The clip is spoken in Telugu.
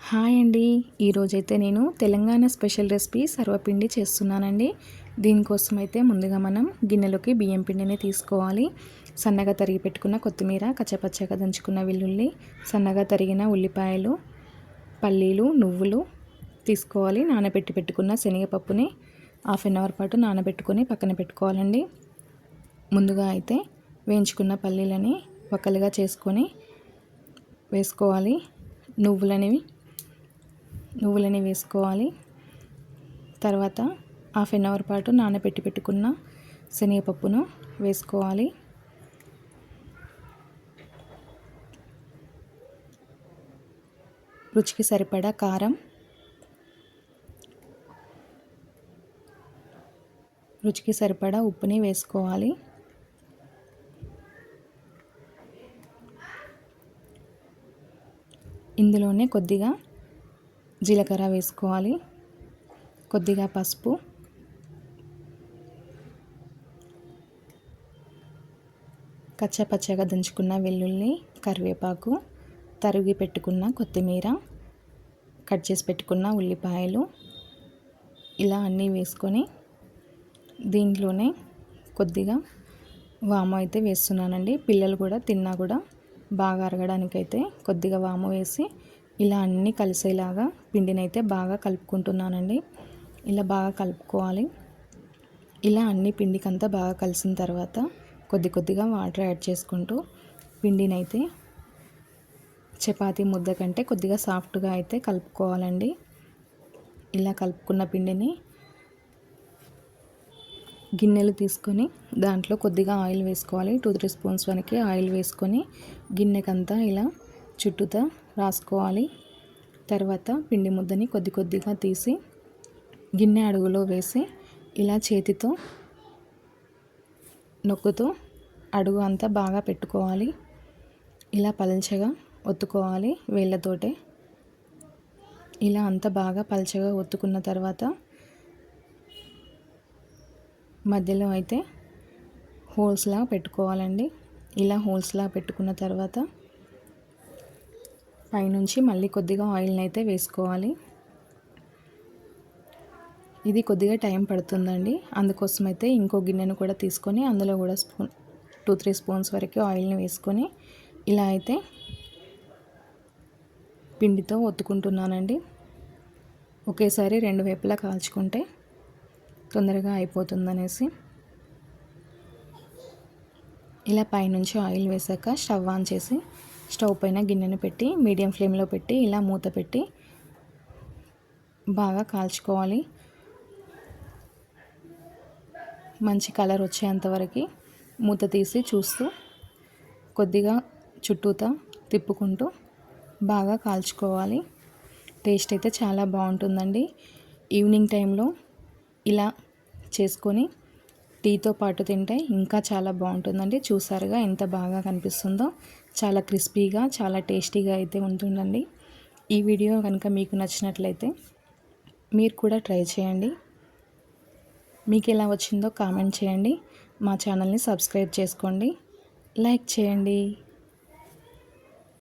హాయ్ అండి. ఈరోజైతే నేను తెలంగాణ స్పెషల్ రెసిపీ సర్వపిండి చేస్తున్నానండి. దీనికోసం అయితే ముందుగా మనం గిన్నెలోకి బియ్యం పిండిని తీసుకోవాలి. సన్నగా తరిగి పెట్టుకున్న కొత్తిమీర, కచ్చపచ్చగా దంచుకున్న వెల్లుల్లి, సన్నగా తరిగిన ఉల్లిపాయలు, పల్లీలు, నువ్వులు తీసుకోవాలి. నానబెట్టి పెట్టుకున్న శనగపప్పుని హాఫ్ అన్ అవర్ పాటు నానబెట్టుకొని పక్కన పెట్టుకోవాలండి. ముందుగా అయితే వేయించుకున్న పల్లీలని వక్కలుగా చేసుకొని వేసుకోవాలి. నువ్వులని వేసుకోవాలి. తర్వాత హాఫ్ అన్ అవర్ పాటు నానబెట్టి పెట్టుకున్న శనగపప్పును వేసుకోవాలి. రుచికి సరిపడా కారం, రుచికి సరిపడా ఉప్పుని వేసుకోవాలి. ఇందులోనే కొద్దిగా జీలకర్ర వేసుకోవాలి, కొద్దిగా పసుపు, కచ్చపచ్చగా దంచుకున్న వెల్లుల్లి, కరివేపాకు, తరిగి పెట్టుకున్న కొత్తిమీర, కట్ చేసి పెట్టుకున్న ఉల్లిపాయలు ఇలా అన్నీ వేసుకొని దీంట్లోనే కొద్దిగా వాము అయితే వేస్తున్నానండి. పిల్లలు కూడా తిన్నా కూడా బాగా అరగడానికైతే కొద్దిగా వాము వేసి ఇలా అన్నీ కలిసేలాగా పిండిని అయితే బాగా కలుపుకుంటున్నానండి. ఇలా బాగా కలుపుకోవాలి. ఇలా అన్ని పిండికంతా బాగా కలిసిన తర్వాత కొద్దిగా వాటర్ యాడ్ చేసుకుంటూ పిండిని అయితే చపాతీ ముద్ద కంటే కొద్దిగా సాఫ్ట్గా అయితే కలుపుకోవాలండి. ఇలా కలుపుకున్న పిండిని గిన్నెలు తీసుకొని దాంట్లో కొద్దిగా ఆయిల్ వేసుకోవాలి. 2-3 స్పూన్స్ వరకు ఆయిల్ వేసుకొని గిన్నెకంతా ఇలా చుట్టూతా రాసుకోవాలి. తర్వాత పిండి ముద్దని కొద్దిగా తీసి గిన్నె అడుగులో వేసి ఇలా చేతితో నొక్కుతూ అడుగు అంతా బాగా పెట్టుకోవాలి. ఇలా పల్చగా ఒత్తుకోవాలి వేళ్ళతోటే. ఇలా అంతా బాగా పల్చగా ఒత్తుకున్న తర్వాత మధ్యలో అయితే హోల్స్లా పెట్టుకోవాలండి. ఇలా హోల్స్లా పెట్టుకున్న తర్వాత పైనుంచి మళ్ళీ కొద్దిగా ఆయిల్ని అయితే వేసుకోవాలి. ఇది కొద్దిగా టైం పడుతుందండి. అందుకోసం అయితే ఇంకో గిన్నెను కూడా తీసుకొని అందులో కూడా 2-3 స్పూన్స్ వరకు ఆయిల్ని వేసుకొని ఇలా అయితే పిండితో ఒత్తుకుంటున్నానండి. ఒకేసారి 2 వైపులా కాల్చుకుంటే తొందరగా అయిపోతుందనేసి ఇలా పైనుంచి ఆయిల్ వేసాక స్టవ్ ఆన్ చేసి స్టవ్ పైన గిన్నెను పెట్టి మీడియం ఫ్లేమ్లో పెట్టి ఇలా మూత పెట్టి బాగా కాల్చుకోవాలి. మంచి కలర్ వచ్చేంతవరకు మూత తీసి చూస్తూ కొద్దిగా చుట్టూతా తిప్పుకుంటూ బాగా కాల్చుకోవాలి. టేస్ట్ అయితే చాలా బాగుంటుందండి. ఈవినింగ్ టైంలో ఇలా చేసుకొని టీతో పాటు తింటే ఇంకా చాలా బాగుంటుందండి. చూసారుగా ఎంత బాగా కనిపిస్తుందో. చాలా క్రిస్పీగా చాలా టేస్టీగా అయితే ఉంటుందండి. ఈ వీడియో కనుక మీకు నచ్చినట్లయితే మీరు కూడా ట్రై చేయండి. మీకు ఎలా వచ్చిందో కామెంట్ చేయండి. మా ఛానల్ని సబ్స్క్రైబ్ చేసుకోండి, లైక్ చేయండి.